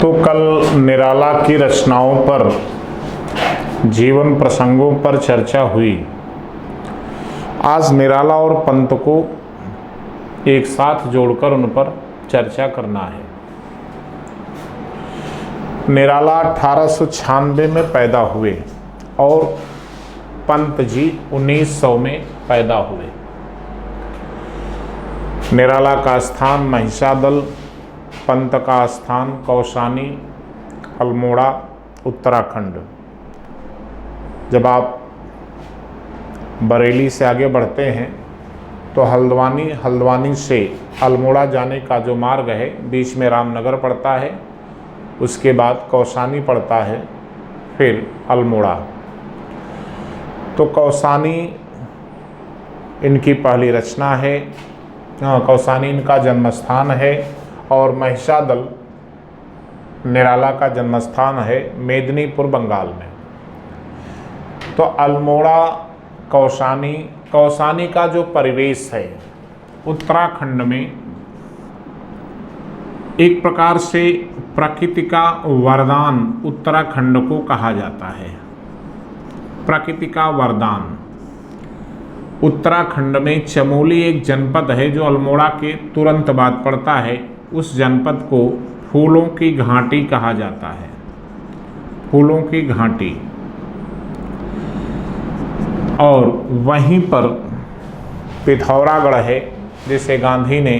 तो कल निराला की रचनाओं पर, जीवन प्रसंगों पर चर्चा हुई। आज निराला और पंत को एक साथ जोड़कर उन पर चर्चा करना है। निराला 1896 में पैदा हुए और पंत जी 1900 में पैदा हुए। निराला का स्थान महिषादल, पंत का स्थान कौसानी, अल्मोड़ा, उत्तराखंड। जब आप बरेली से आगे बढ़ते हैं तो हल्द्वानी से अल्मोड़ा जाने का जो मार्ग है, बीच में रामनगर पड़ता है, उसके बाद कौसानी पड़ता है, फिर अल्मोड़ा। तो कौसानी इनकी पहली रचना है, कौसानी इनका जन्मस्थान है और महिषादल निराला का जन्मस्थान है मेदिनीपुर, बंगाल में। तो अल्मोड़ा, कौसानी का जो परिवेश है उत्तराखंड में, एक प्रकार से प्रकृति का वरदान उत्तराखंड को कहा जाता है। प्रकृति का वरदान। उत्तराखंड में चमोली एक जनपद है जो अल्मोड़ा के तुरंत बाद पड़ता है। उस जनपद को फूलों की घाटी कहा जाता है। फूलों की घाटी। और वहीं पर पिथौरागढ़ है, जिसे गांधी ने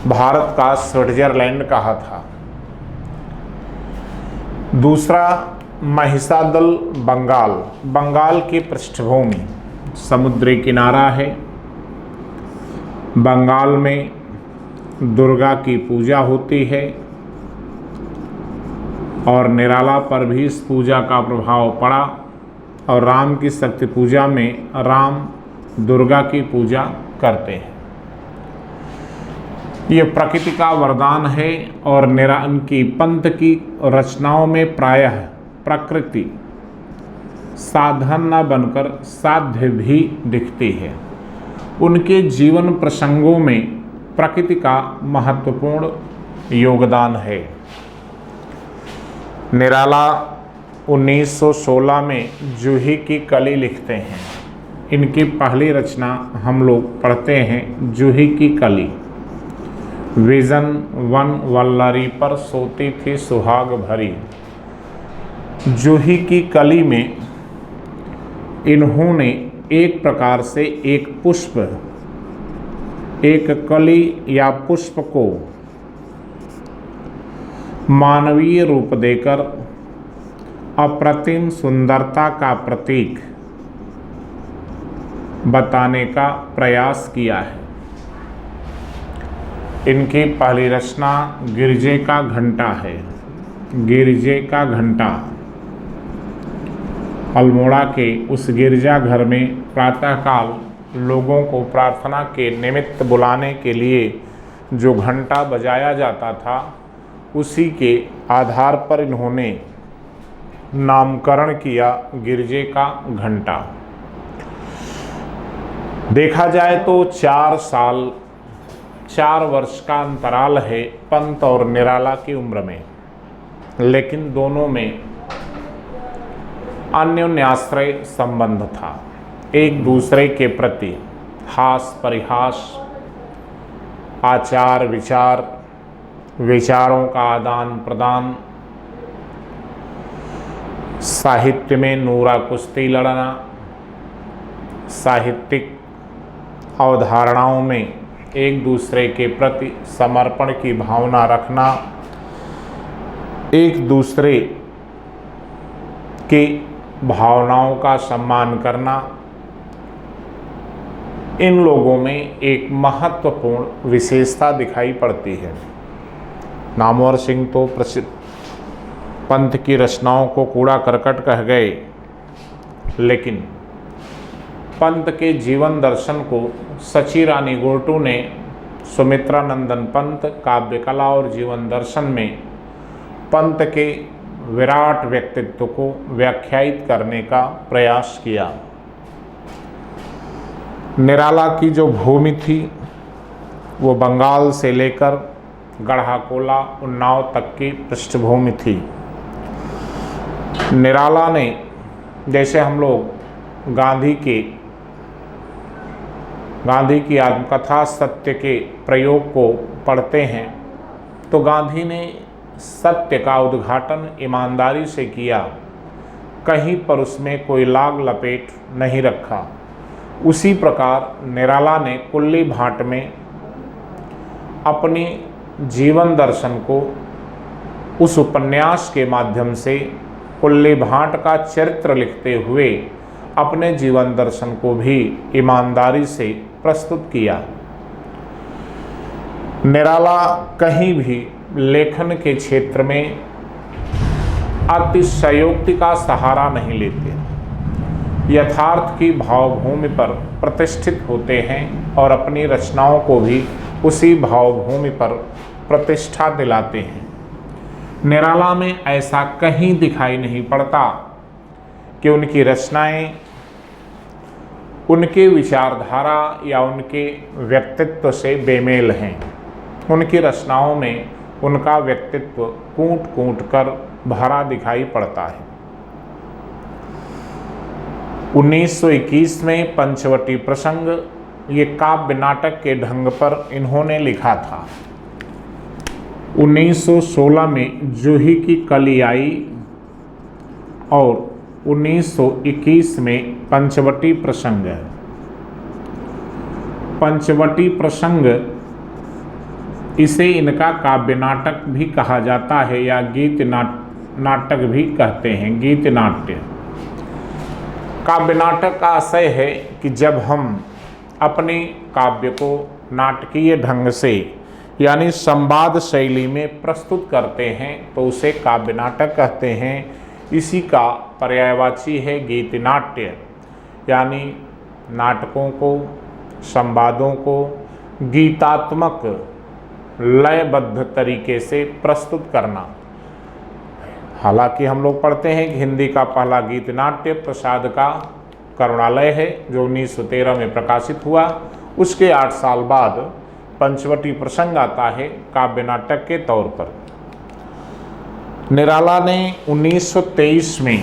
भारत का स्विट्जरलैंड कहा था। दूसरा महिषादल, बंगाल की पृष्ठभूमि, समुद्री किनारा है। बंगाल में दुर्गा की पूजा होती है और निराला पर भी इस पूजा का प्रभाव पड़ा और राम की शक्ति पूजा में राम दुर्गा की पूजा करते हैं। ये प्रकृति का वरदान है और इनकी पंत की रचनाओं में प्रायः प्रकृति साधन न बनकर साध्य भी दिखती है। उनके जीवन प्रसंगों में प्रकृति का महत्वपूर्ण योगदान है। निराला 1916 में जूही की कली लिखते हैं। इनकी पहली रचना हम लोग पढ़ते हैं, जूही की कली। विजन वन वल्लरी पर सोती थी सुहाग भरी। जूही की कली में इन्होंने एक प्रकार से एक पुष्प, एक कली या पुष्प को मानवीय रूप देकर अप्रतिम सुंदरता का प्रतीक बताने का प्रयास किया है। इनकी पहली रचना गिरजे का घंटा है। गिरजे का घंटा। अल्मोड़ा के उस गिरजा घर में प्रातःकाल लोगों को प्रार्थना के निमित्त बुलाने के लिए जो घंटा बजाया जाता था, उसी के आधार पर इन्होंने नामकरण किया गिरजे का घंटा। देखा जाए तो 4 वर्ष का अंतराल है पंत और निराला की उम्र में, लेकिन दोनों में अन्योन्याश्रय संबंध था। एक दूसरे के प्रति हास परिहास, आचार विचार, विचारों का आदान प्रदान, साहित्य में नूरा कुश्ती लड़ना, साहित्यिक अवधारणाओं में एक दूसरे के प्रति समर्पण की भावना रखना, एक दूसरे की भावनाओं का सम्मान करना, इन लोगों में एक महत्वपूर्ण विशेषता दिखाई पड़ती है। नामवर सिंह तो प्रसिद्ध पंत की रचनाओं को कूड़ा करकट कह गए, लेकिन पंत के जीवन दर्शन को सची रानी गोरटू ने सुमित्रा नंदन पंत काव्य कला और जीवन दर्शन में पंत के विराट व्यक्तित्व को व्याख्यायित करने का प्रयास किया। निराला की जो भूमि थी वो बंगाल से लेकर गढ़ाकोला, उन्नाव तक की पृष्ठभूमि थी। निराला ने, जैसे हम लोग गांधी की आत्मकथा सत्य के प्रयोग को पढ़ते हैं, तो गांधी ने सत्य का उद्घाटन ईमानदारी से किया, कहीं पर उसमें कोई लाग लपेट नहीं रखा। उसी प्रकार निराला ने कुल्ली भाट में अपनी जीवन दर्शन को उस उपन्यास के माध्यम से कुल्ली भाट का चरित्र लिखते हुए अपने जीवन दर्शन को भी ईमानदारी से प्रस्तुत किया। निराला कहीं भी लेखन के क्षेत्र में अतिशयोक्ति का सहारा नहीं लेते, यथार्थ की भावभूमि पर प्रतिष्ठित होते हैं और अपनी रचनाओं को भी उसी भावभूमि पर प्रतिष्ठा दिलाते हैं। निराला में ऐसा कहीं दिखाई नहीं पड़ता कि उनकी रचनाएं उनके विचारधारा या उनके व्यक्तित्व से बेमेल हैं। उनकी रचनाओं में उनका व्यक्तित्व कूट कूट कर भरा दिखाई पड़ता है। 1921 में पंचवटी प्रसंग ये काव्य नाटक के ढंग पर इन्होंने लिखा था। 1916 में जूही की कली आई और 1921 में पंचवटी प्रसंग। पंचवटी प्रसंग इसे इनका काव्य नाटक भी कहा जाता है या गीत नाटक भी कहते हैं, गीत नाट्य। काव्य नाटक का आशय है कि जब हम अपने काव्य को नाटकीय ढंग से यानी संवाद शैली में प्रस्तुत करते हैं तो उसे काव्य नाटक कहते हैं। इसी का पर्यायवाची है गीत नाट्य, यानी नाटकों को, संवादों को गीतात्मक लयबद्ध तरीके से प्रस्तुत करना। हालांकि हम लोग पढ़ते हैं कि हिंदी का पहला गीत नाट्य प्रसाद का करुणालय है जो 1913 में प्रकाशित हुआ। उसके 8 साल बाद पंचवटी प्रसंग आता है काव्य नाटक के तौर पर। निराला ने 1923 में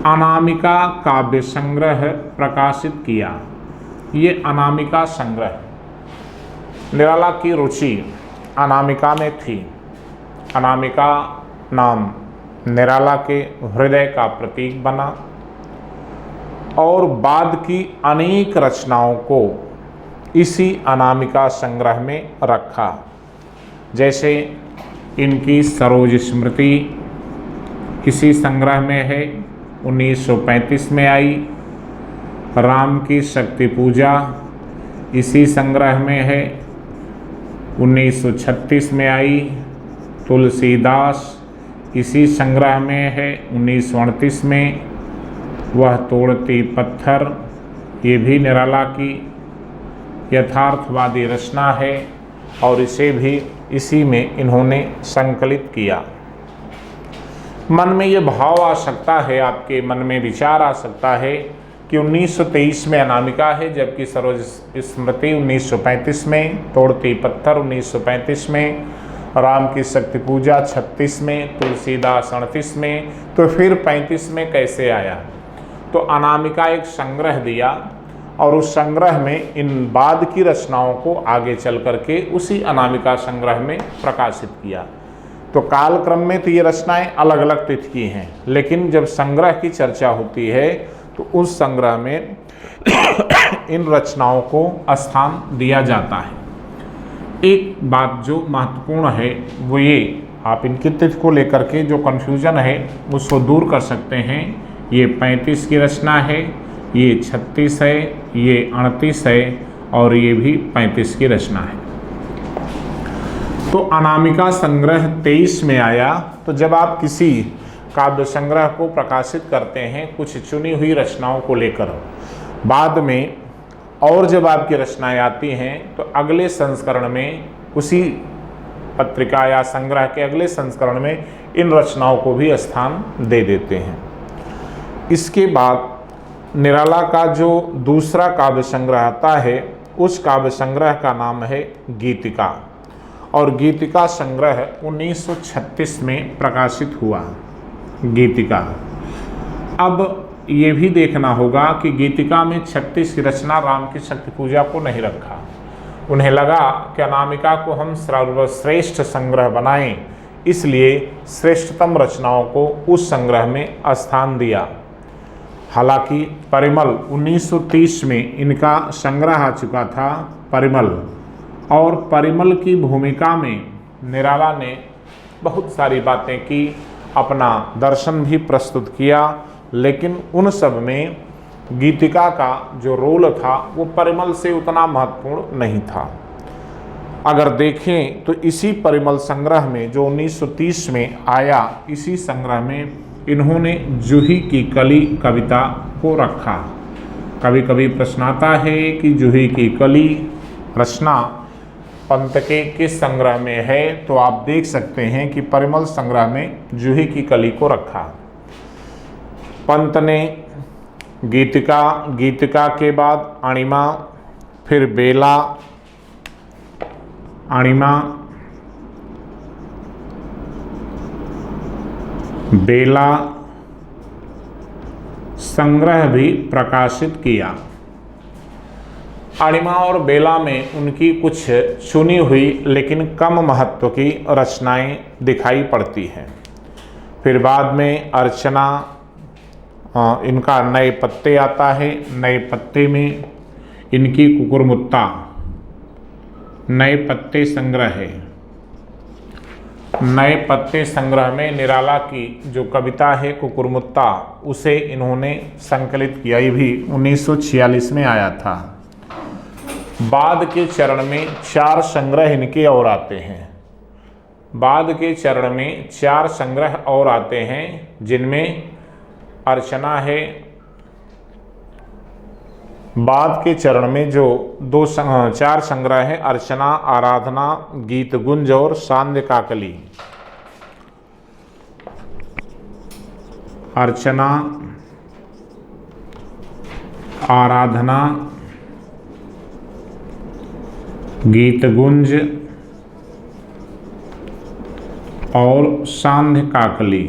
अनामिका काव्य संग्रह प्रकाशित किया। ये अनामिका संग्रह, निराला की रुचि अनामिका में थी। अनामिका नाम निराला के हृदय का प्रतीक बना और बाद की अनेक रचनाओं को इसी अनामिका संग्रह में रखा। जैसे इनकी सरोज स्मृति इसी संग्रह में है, 1935 में आई। राम की शक्ति पूजा इसी संग्रह में है, 1936 में आई। तुलसीदास इसी संग्रह में है, 1938 में। वह तोड़ती पत्थर ये भी निराला की यथार्थवादी रचना है और इसे भी इसी में इन्होंने संकलित किया। मन में ये भाव आ सकता है, आपके मन में विचार आ सकता है कि 1923 में अनामिका है, जबकि सरोज स्मृति 1935 में, तोड़ती पत्थर 1935 में, राम की शक्ति पूजा 36 में, तुलसीदास 38 में, तो फिर 35 में कैसे आया। तो अनामिका एक संग्रह दिया और उस संग्रह में इन बाद की रचनाओं को आगे चल करके उसी अनामिका संग्रह में प्रकाशित किया। तो कालक्रम में तो ये रचनाएं अलग अलग तिथि की हैं, लेकिन जब संग्रह की चर्चा होती है तो उस संग्रह में इन रचनाओं को स्थान दिया जाता है। एक बात जो महत्वपूर्ण है वो ये, आप इनकी तिथि को लेकर के जो कन्फ्यूजन है उसको दूर कर सकते हैं। ये 35 की रचना है, ये 36 है, ये 38 है और ये भी 35 की रचना है। तो अनामिका संग्रह 23 में आया। तो जब आप किसी काव्य संग्रह को प्रकाशित करते हैं कुछ चुनी हुई रचनाओं को लेकर, बाद में और जब आपकी रचनाएं आती हैं तो अगले संस्करण में, उसी पत्रिका या संग्रह के अगले संस्करण में इन रचनाओं को भी स्थान दे देते हैं। इसके बाद निराला का जो दूसरा काव्य संग्रह आता है उस काव्य संग्रह का नाम है गीतिका, और गीतिका संग्रह 1936 में प्रकाशित हुआ। गीतिका, अब ये भी देखना होगा कि गीतिका में 36 की रचना राम की शक्ति पूजा को नहीं रखा। उन्हें लगा कि अनामिका को हम सर्वश्रेष्ठ संग्रह बनाएं, इसलिए श्रेष्ठतम रचनाओं को उस संग्रह में स्थान दिया। हालांकि परिमल 1930 में इनका संग्रह आ चुका था, परिमल, और परिमल की भूमिका में निराला ने बहुत सारी बातें की, अपना दर्शन भी प्रस्तुत किया, लेकिन उन सब में गीतिका का जो रोल था वो परिमल से उतना महत्वपूर्ण नहीं था। अगर देखें तो इसी परिमल संग्रह में जो 1930 में आया, इसी संग्रह में इन्होंने जूही की कली कविता को रखा। कभी कभी प्रश्न आता है कि जूही की कली रचना पंत के किस संग्रह में है, तो आप देख सकते हैं कि परिमल संग्रह में जूही की कली को रखा। पंत ने गीतिका, गीतिका के बाद अणिमा, फिर बेला, अणिमा, बेला संग्रह भी प्रकाशित किया। अणिमा और बेला में उनकी कुछ चुनी हुई लेकिन कम महत्व की रचनाएं दिखाई पड़ती हैं। फिर बाद में अर्चना, इनका नए पत्ते आता है। नए पत्ते में इनकी कुकुरमुत्ता, नए पत्ते संग्रह है। नए पत्ते संग्रह में निराला की जो कविता है कुकुरमुत्ता, उसे इन्होंने संकलित किया। ये भी 1946 में आया था। बाद के चरण में 4 संग्रह इनके और आते हैं। बाद के चरण में 4 संग्रह और आते हैं, जिनमें अर्चना है। बाद के चरण में जो 4 संग्रह है, अर्चना, आराधना, गीत गुंज और सांध्य काकली। अर्चना, आराधना, गीत गुंज और सांध्य काकली।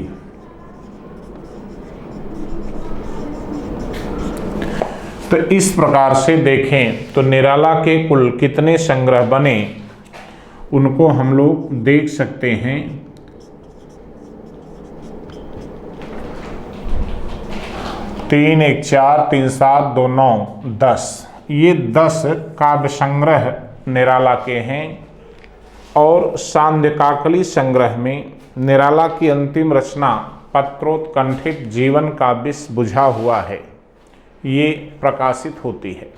तो इस प्रकार से देखें तो निराला के कुल कितने संग्रह बने, उनको हम लोग देख सकते हैं। 3, 1, 4, 3, 7, 2, 9, 10, ये 10 काव्य संग्रह निराला के हैं। और सांध्य काकली संग्रह में निराला की अंतिम रचना पत्रोत्कंठित जीवन का विष बुझा हुआ है, ये प्रकाशित होती है।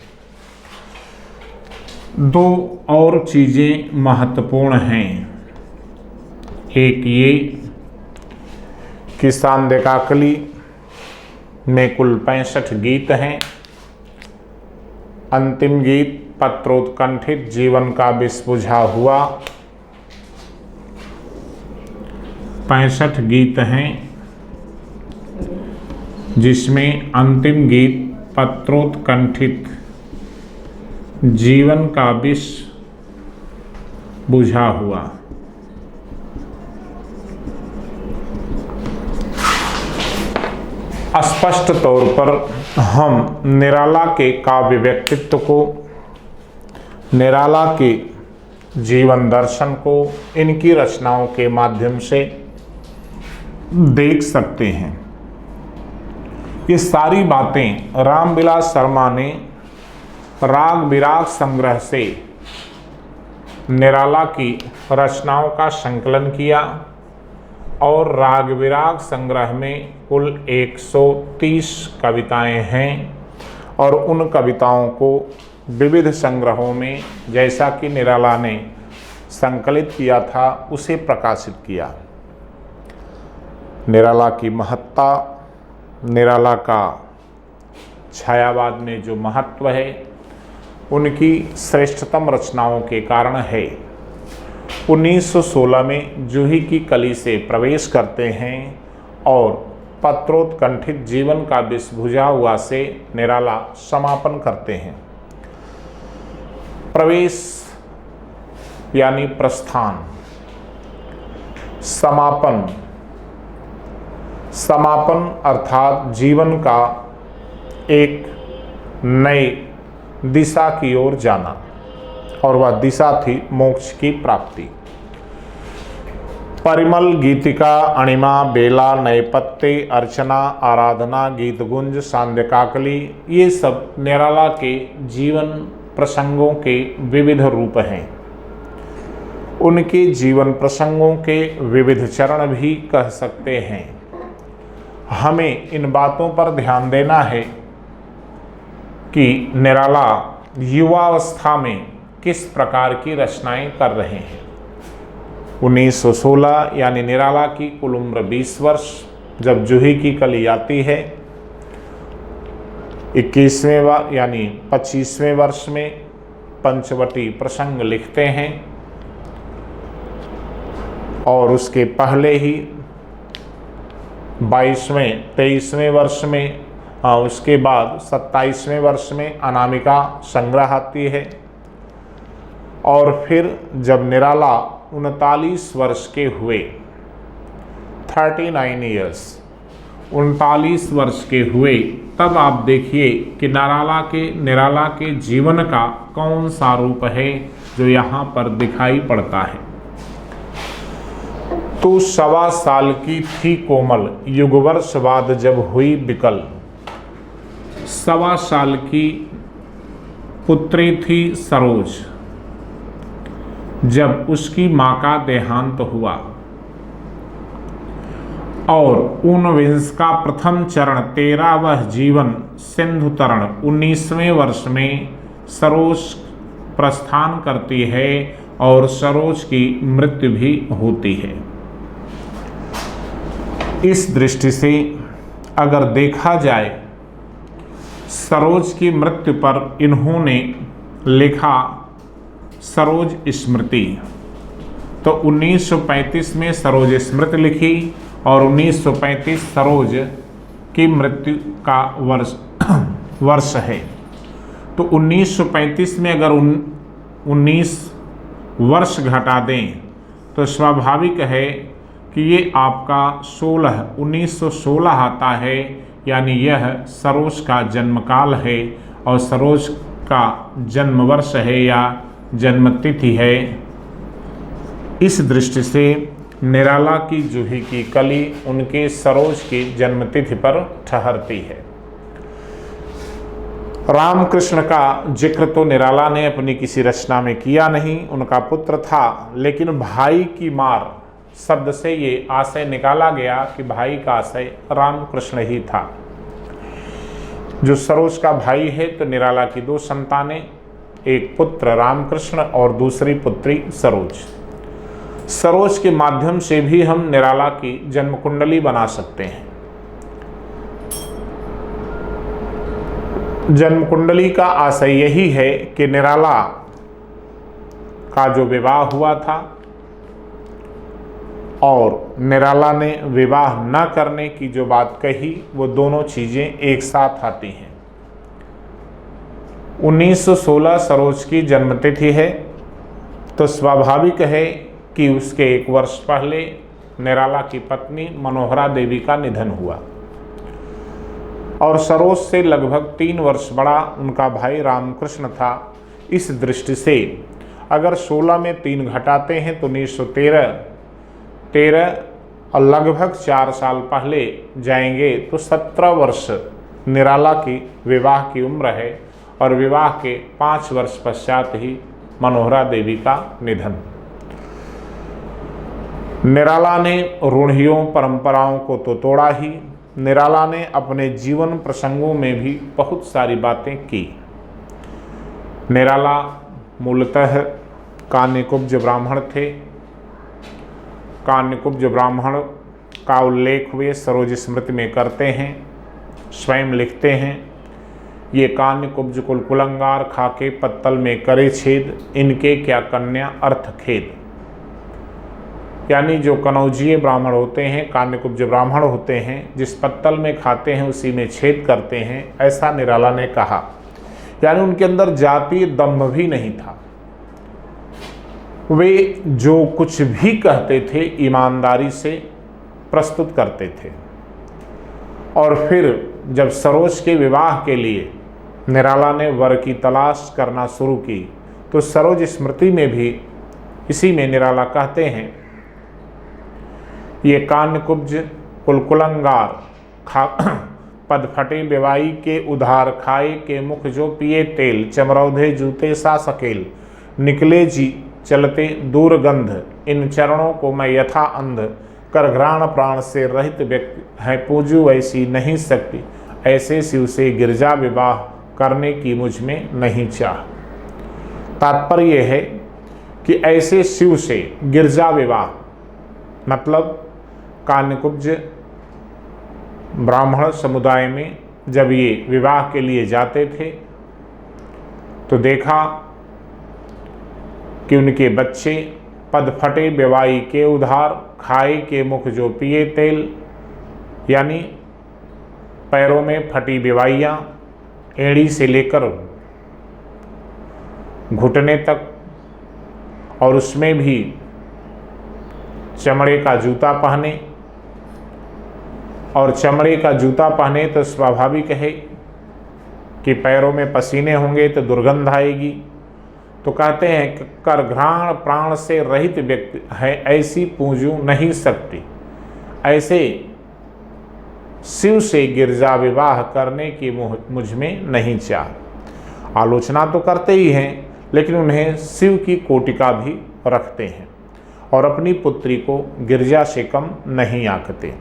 2 और चीज़ें महत्वपूर्ण हैं। एक ये कि सांध्य काकली में कुल 65 गीत हैं। अंतिम गीत पत्रोत्कंठित जीवन का विष बुझा हुआ, 65 गीत हैं, जिसमें अंतिम गीत पत्रोत्कंठित जीवन का विष बुझा हुआ। स्पष्ट तौर पर हम निराला के काव्य व्यक्तित्व को, निराला के जीवन दर्शन को इनकी रचनाओं के माध्यम से देख सकते हैं। ये सारी बातें रामविलास शर्मा ने राग विराग संग्रह से निराला की रचनाओं का संकलन किया, और राग विराग संग्रह में कुल 130 कविताएं हैं, और उन कविताओं को विविध संग्रहों में, जैसा कि निराला ने संकलित किया था, उसे प्रकाशित किया। निराला की महत्ता, निराला का छायावाद में जो महत्व है, उनकी श्रेष्ठतम रचनाओं के कारण है। 1916 में जूही की कली से प्रवेश करते हैं और पत्रोत्कंठित जीवन का विष बुझा हुआ से निराला समापन करते हैं। प्रवेश यानी प्रस्थान, समापन, समापन अर्थात जीवन का एक नए दिशा की ओर जाना, और वह दिशा थी मोक्ष की प्राप्ति। परिमल, गीतिका, अणिमा, बेला, नए पत्ते, अर्चना, आराधना, गीत गुंज, सांध्यकाकली, ये सब निराला के जीवन प्रसंगों के विविध रूप हैं। उनके जीवन प्रसंगों के विविध चरण भी कह सकते हैं। हमें इन बातों पर ध्यान देना है कि निराला युवावस्था में किस प्रकार की रचनाएं कर रहे हैं। 1916 यानी निराला की कुल उम्र 20 वर्ष। जब जूही की कली आती है 21वें यानी 25वें वर्ष में पंचवटी प्रसंग लिखते हैं, और उसके पहले ही 22वें 23वें वर्ष में, उसके बाद 27वें वर्ष में अनामिका संग्रह आती है। और फिर जब निराला 39 वर्ष के हुए, 39 ईयर्स, 39 वर्ष के हुए, तब आप देखिए कि निराला के जीवन का कौन सा रूप है जो यहाँ पर दिखाई पड़ता है। तो 1.25 साल की थी कोमल, युगवर्ष बाद जब हुई विकल। 1.25 साल की पुत्री थी सरोज जब उसकी माँ का देहांत हुआ, और ऊनविंश का प्रथम चरण 13वां जीवन सिंधु तरण 19वें वर्ष में सरोज प्रस्थान करती है, और सरोज की मृत्यु भी होती है। इस दृष्टि से अगर देखा जाए, सरोज की मृत्यु पर इन्होंने लिखा सरोज स्मृति। तो 1935 में सरोज स्मृति लिखी, और 1935 सरोज की मृत्यु का वर्ष है। तो 1935 में अगर 19 वर्ष घटा दें तो स्वाभाविक है कि ये आपका 1916 आता है, यानी यह सरोज का जन्मकाल है, और सरोज का जन्म वर्ष है या जन्मतिथि है। इस दृष्टि से निराला की जूही की कली उनके सरोज की जन्मतिथि पर ठहरती है। रामकृष्ण का जिक्र तो निराला ने अपनी किसी रचना में किया नहीं, उनका पुत्र था, लेकिन भाई की मार शब्द से ये आशय निकाला गया कि भाई का आशय रामकृष्ण ही था। जो सरोज का भाई है, तो निराला की 2 संतानें, एक पुत्र रामकृष्ण और दूसरी पुत्री सरोज। सरोज के माध्यम से भी हम निराला की जन्म कुंडली बना सकते हैं। जन्म कुंडली का आशय यही है कि निराला का जो विवाह हुआ था और निराला ने विवाह न करने की जो बात कही, वो दोनों चीजें एक साथ आती हैं। 1916 सरोज की जन्मतिथि है, तो स्वाभाविक है कि उसके 1 वर्ष पहले निराला की पत्नी मनोहरा देवी का निधन हुआ, और सरोज से लगभग 3 वर्ष बड़ा उनका भाई रामकृष्ण था। इस दृष्टि से अगर 16 में 3 घटाते हैं तो 1913 और लगभग 4 साल पहले जाएंगे तो 17 वर्ष निराला की विवाह की उम्र है, और विवाह के 5 वर्ष पश्चात ही मनोहरा देवी का निधन। निराला ने रूढ़ियों परंपराओं को तो तोड़ा ही, निराला ने अपने जीवन प्रसंगों में भी बहुत सारी बातें की। निराला मूलतः कान्यकुब्ज ब्राह्मण थे। कान्यकुब्ज ब्राह्मण का उल्लेख वे सरोज स्मृति में करते हैं, स्वयं लिखते हैं, ये कान्यकुब्ज कुलकुलंगार खाके पत्तल में करे छेद, इनके क्या कन्या अर्थ खेद। यानी जो कनौजिए ब्राह्मण होते हैं, कान्यकुब्ज ब्राह्मण होते हैं, जिस पत्तल में खाते हैं उसी में छेद करते हैं, ऐसा निराला ने कहा। यानी उनके अंदर जातीय दंभ भी नहीं था। वे जो कुछ भी कहते थे ईमानदारी से प्रस्तुत करते थे। और फिर जब सरोज के विवाह के लिए निराला ने वर की तलाश करना शुरू की तो सरोज स्मृति में भी इसी में निराला कहते हैं, ये कान्यकुब्ज कुलकुलंगार पद फटे बेवाई के उधार, खाए के मुख जो पिए तेल, चमरौधे जूते सा सकेल, निकले जी चलते दूरगंध, इन चरणों को मैं यथा अंध, कर घ्राण प्राण से रहित व्यक्ति है, पूजू ऐसी नहीं सकती, ऐसे शिव से गिरजा विवाह करने की मुझ में नहीं चाह। तात्पर्य यह है कि ऐसे शिव से गिरजा विवाह मतलब कान्यकुब्ज ब्राह्मण समुदाय में जब ये विवाह के लिए जाते थे तो देखा कि उनके बच्चे पद फटे बेवाई के उधार, खाए के मुख जो पिए तेल, यानी पैरों में फटी बेवाइयाँ एड़ी से लेकर घुटने तक, और उसमें भी चमड़े का जूता पहने, और चमड़े का जूता पहने तो स्वाभाविक है कि पैरों में पसीने होंगे तो दुर्गंध आएगी। तो कहते हैं कि कर घ्राण प्राण से रहित व्यक्ति है, ऐसी पूजू नहीं सकती, ऐसे शिव से गिरजा विवाह करने की मुझ में नहीं चाह। आलोचना तो करते ही हैं लेकिन उन्हें शिव की कोटिका भी रखते हैं और अपनी पुत्री को गिरजा से कम नहीं आंकते।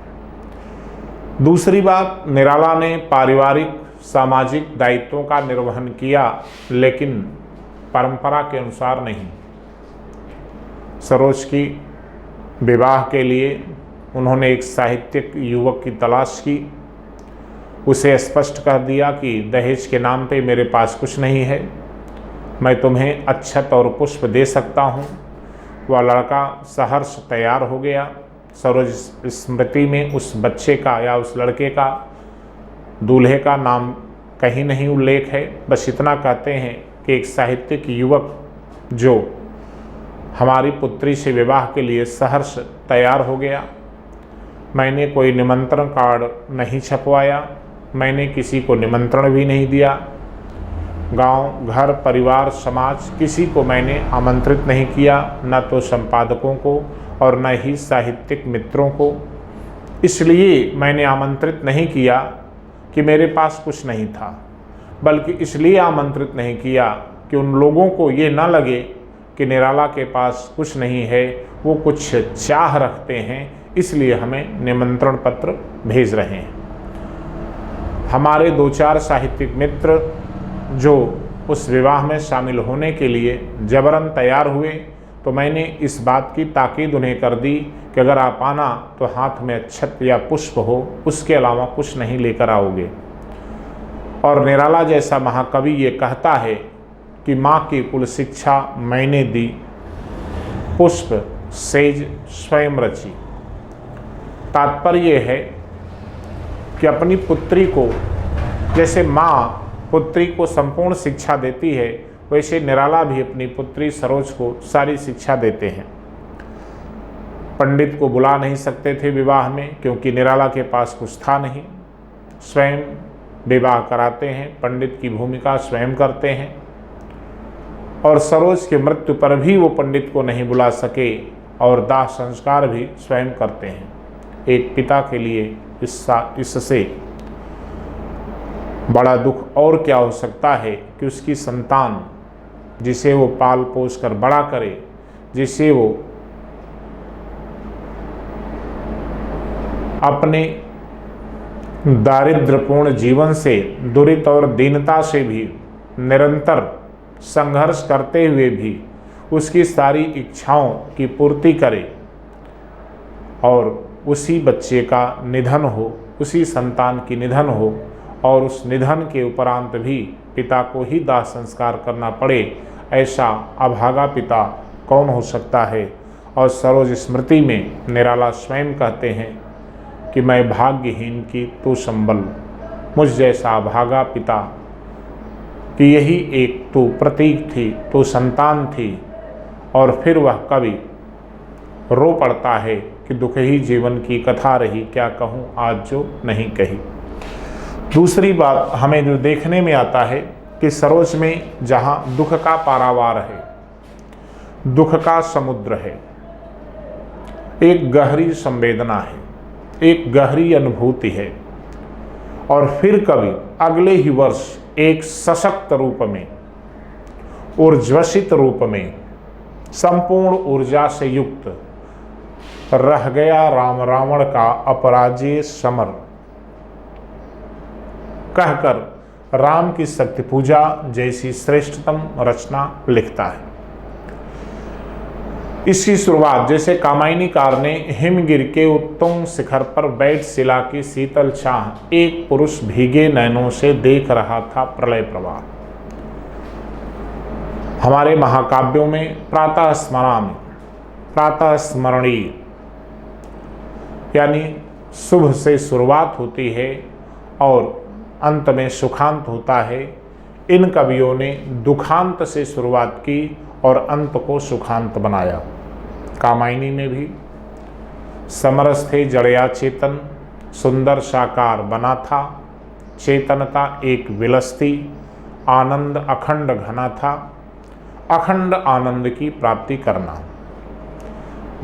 दूसरी बात, निराला ने पारिवारिक सामाजिक दायित्वों का निर्वहन किया लेकिन परंपरा के अनुसार नहीं। सरोज की विवाह के लिए उन्होंने एक साहित्यिक युवक की तलाश की, उसे स्पष्ट कह दिया कि दहेज के नाम पे मेरे पास कुछ नहीं है, मैं तुम्हें अक्षत और पुष्प दे सकता हूँ। वह लड़का सहर्ष तैयार हो गया। सरोज स्मृति में उस बच्चे का या उस लड़के का दूल्हे का नाम कहीं नहीं उल्लेख है, बस इतना कहते हैं कि एक साहित्यिक युवक जो हमारी पुत्री से विवाह के लिए सहर्ष तैयार हो गया। मैंने कोई निमंत्रण कार्ड नहीं छपवाया, मैंने किसी को निमंत्रण भी नहीं दिया, गांव घर परिवार समाज किसी को मैंने आमंत्रित नहीं किया, न तो संपादकों को और न ही साहित्यिक मित्रों को। इसलिए मैंने आमंत्रित नहीं किया कि मेरे पास कुछ नहीं था, बल्कि इसलिए आमंत्रित नहीं किया कि उन लोगों को ये न लगे कि निराला के पास कुछ नहीं है, वो कुछ चाह रखते हैं, इसलिए हमें निमंत्रण पत्र भेज रहे हैं। हमारे 2-4 साहित्यिक मित्र जो उस विवाह में शामिल होने के लिए जबरन तैयार हुए तो मैंने इस बात की ताकीद उन्हें कर दी कि अगर आप आना तो हाथ में अक्षत या पुष्प हो, उसके अलावा कुछ नहीं लेकर आओगे। और निराला जैसा महाकवि ये कहता है कि माँ की कुल शिक्षा मैंने दी, पुष्प सेज स्वयं रची। तात्पर्य है कि अपनी पुत्री को जैसे माँ पुत्री को संपूर्ण शिक्षा देती है, वैसे निराला भी अपनी पुत्री सरोज को सारी शिक्षा देते हैं। पंडित को बुला नहीं सकते थे विवाह में क्योंकि निराला के पास कुछ था नहीं, स्वयं विवाह कराते हैं, पंडित की भूमिका स्वयं करते हैं। और सरोज के मृत्यु पर भी वो पंडित को नहीं बुला सके और दाह संस्कार भी स्वयं करते हैं। एक पिता के लिए इससे बड़ा दुख और क्या हो सकता है कि उसकी संतान जिसे वो पाल पोस कर बड़ा करे, जिसे वो अपने दारिद्र्यपूर्ण जीवन से, दुरित और दीनता से भी निरंतर संघर्ष करते हुए भी उसकी सारी इच्छाओं की पूर्ति करे और उसी बच्चे का निधन हो, उसी संतान की निधन हो और उस निधन के उपरांत भी पिता को ही दाह संस्कार करना पड़े, ऐसा अभागा पिता कौन हो सकता है। और सरोज स्मृति में निराला स्वयं कहते हैं कि मैं भाग्यहीन की तू संबल, मुझ जैसा अभागा पिता कि यही एक तू प्रतीक थी, तू संतान थी और फिर वह कवि रो पड़ता है कि दुख ही जीवन की कथा रही, क्या कहूँ आज जो नहीं कही। दूसरी बात हमें जो देखने में आता है कि सरोज में जहाँ दुख का पारावार है, दुख का समुद्र है, एक गहरी संवेदना है, एक गहरी अनुभूति है, और फिर कभी अगले ही वर्ष एक सशक्त रूप में, ऊर्ज्वसित रूप में, संपूर्ण ऊर्जा से युक्त रह गया राम रावण का अपराजेय समर कहकर राम की शक्ति पूजा जैसी श्रेष्ठतम रचना लिखता है। इसकी शुरुआत जैसे कामायनीकार ने हिमगिर के उत्तुंग शिखर पर बैठ शिला की शीतल छाह एक पुरुष भीगे नयनों से देख रहा था प्रलय प्रवाह। हमारे महाकाव्यों में प्रातः स्मरणीय यानी शुभ से शुरुआत होती है और अंत में सुखांत होता है। इन कवियों ने दुखांत से शुरुआत की और अंत को सुखांत बनाया। कामायनी में भी समरस थे जड़या चेतन, सुंदर साकार बना था, चेतनता एक विलसती, आनंद अखंड घना था, अखंड आनंद की प्राप्ति करना,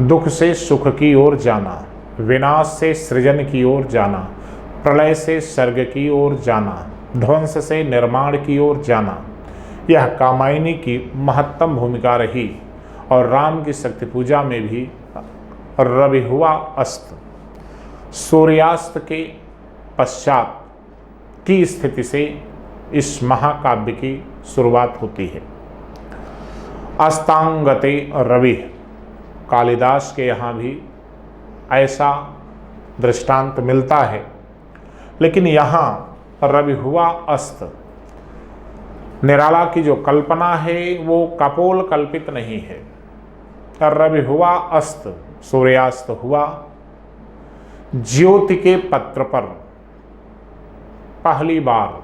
दुख से सुख की ओर जाना, विनाश से सृजन की ओर जाना, प्रलय से सर्ग की ओर जाना, ध्वंस से निर्माण की ओर जाना, यह कामायनी की महत्तम भूमिका रही। और राम की शक्ति पूजा में भी रवि हुआ अस्त, सूर्यास्त के पश्चात की स्थिति से इस महाकाव्य की शुरुआत होती है। अस्तांगते रवि, कालिदास के यहाँ भी ऐसा दृष्टांत मिलता है, लेकिन यहाँ रवि हुआ अस्त, निराला की जो कल्पना है वो कपोल कल्पित नहीं है। रवि हुआ अस्त, सूर्यास्त हुआ, ज्योति के पत्र पर पहली बार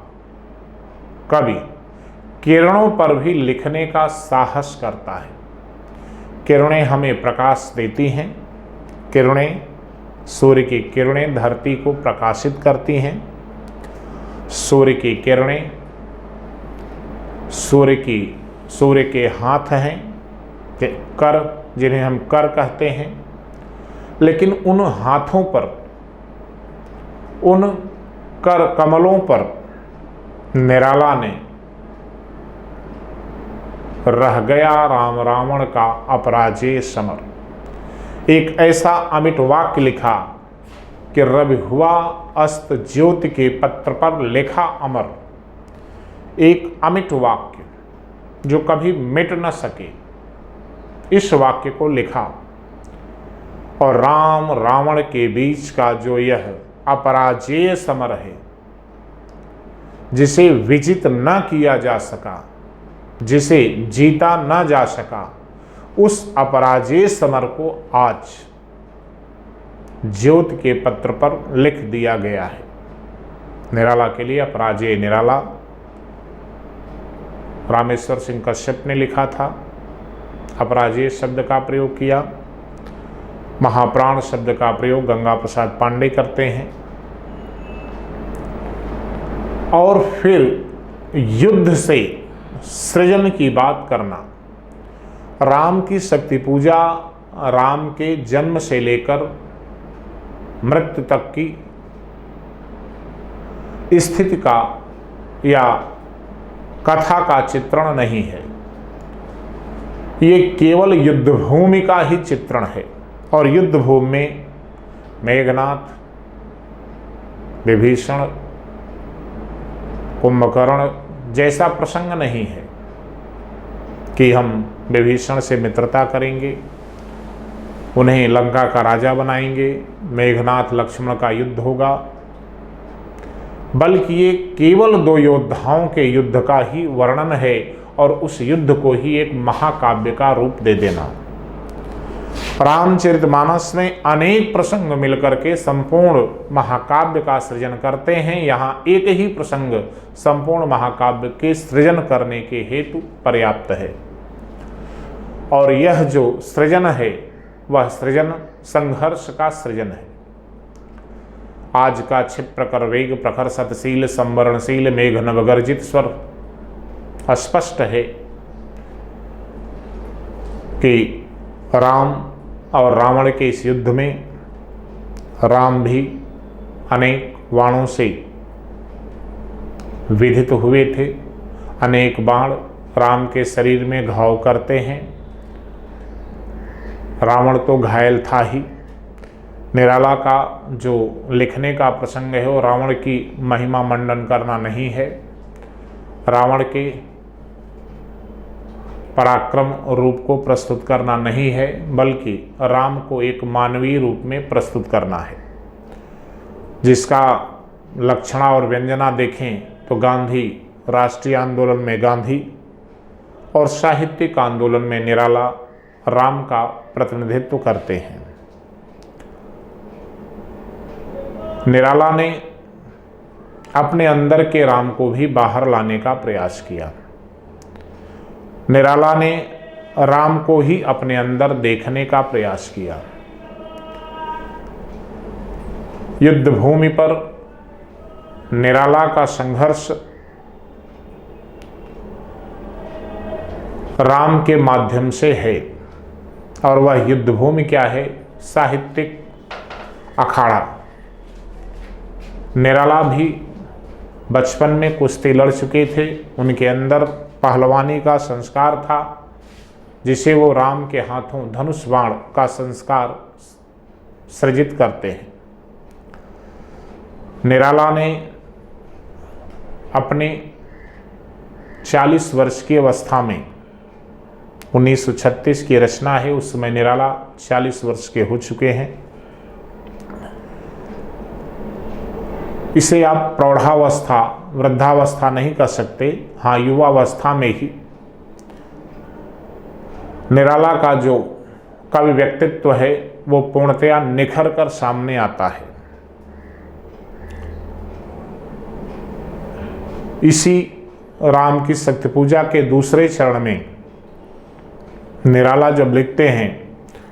कवि किरणों पर भी लिखने का साहस करता है। किरणें हमें प्रकाश देती हैं, किरणें, सूर्य की किरणें धरती को प्रकाशित करती हैं। सूर्य की किरणें, सूर्य के हाथ हैं, के कर, जिन्हें हम कर कहते हैं, लेकिन उन हाथों पर, उन कर कमलों पर निराला ने रह गया राम रावण का अपराजेय समर एक ऐसा अमिट वाक्य लिखा कि रवि हुआ अस्त ज्योति के पत्र पर लेखा अमर, एक अमिट वाक्य जो कभी मिट न सके, इस वाक्य को लिखा। और राम रावण के बीच का जो यह अपराजेय समर है, जिसे विजित न किया जा सका, जिसे जीता न जा सका, उस अपराजेय समर को आज ज्योति के पत्र पर लिख दिया गया है। निराला के लिए अपराजेय निराला रामेश्वर सिंह कश्यप ने लिखा था, अपराजेय शब्द का प्रयोग किया। महाप्राण शब्द का प्रयोग गंगा प्रसाद पांडे करते हैं। और फिर युद्ध से सृजन की बात करना, राम की शक्ति पूजा राम के जन्म से लेकर मृत्यु तक की स्थिति का या कथा का चित्रण नहीं है, ये केवल युद्ध भूमि का ही चित्रण है। और युद्ध भूमि में मेघनाथ, विभीषण, कुंभकर्ण जैसा प्रसंग नहीं है कि हम विभीषण से मित्रता करेंगे, उन्हें लंका का राजा बनाएंगे, मेघनाथ लक्ष्मण का युद्ध होगा, बल्कि ये केवल दो योद्धाओं के युद्ध का ही वर्णन है और उस युद्ध को ही एक महाकाव्य का रूप दे देना। रामचरितमानस में अनेक प्रसंग मिलकर के संपूर्ण महाकाव्य का सृजन करते हैं। यहाँ एक ही प्रसंग संपूर्ण महाकाव्य के सृजन करने के हेतु पर्याप्त है। और यह जो सृजन है वह सृजन संघर्ष का सृजन है। आज का क्षिप्र कर वेग प्रखर सतशील संवरणशील मेघ नवगर्जित स्वर स्पष्ट है कि राम और रावण के इस युद्ध में राम भी अनेक बाणों से विधित हुए थे। अनेक बाण राम के शरीर में घाव करते हैं। रावण तो घायल था ही। निराला का जो लिखने का प्रसंग है वो रावण की महिमा मंडन करना नहीं है, रावण के पराक्रम रूप को प्रस्तुत करना नहीं है, बल्कि राम को एक मानवीय रूप में प्रस्तुत करना है, जिसका लक्षणा और व्यंजना देखें तो गांधी, राष्ट्रीय आंदोलन में गांधी और साहित्यिक आंदोलन में निराला राम का प्रतिनिधित्व करते हैं। निराला ने अपने अंदर के राम को भी बाहर लाने का प्रयास किया। निराला ने राम को ही अपने अंदर देखने का प्रयास किया। युद्ध भूमि पर निराला का संघर्ष राम के माध्यम से है, और वह युद्ध भूमि क्या है? साहित्यिक अखाड़ा। निराला भी बचपन में कुश्ती लड़ चुके थे, उनके अंदर पहलवानी का संस्कार था, जिसे वो राम के हाथों धनुष बाण का संस्कार सृजित करते हैं। निराला ने अपने 40 वर्ष की अवस्था में, 1936 की रचना है, उस समय निराला 40 वर्ष के हो चुके हैं। इसे आप प्रौढ़ावस्था, वृद्धावस्था नहीं कर सकते। हाँ, युवावस्था में ही निराला का जो कवि व्यक्तित्व है वो पूर्णतया निखर कर सामने आता है। इसी राम की शक्ति पूजा के दूसरे चरण में निराला जब लिखते हैं,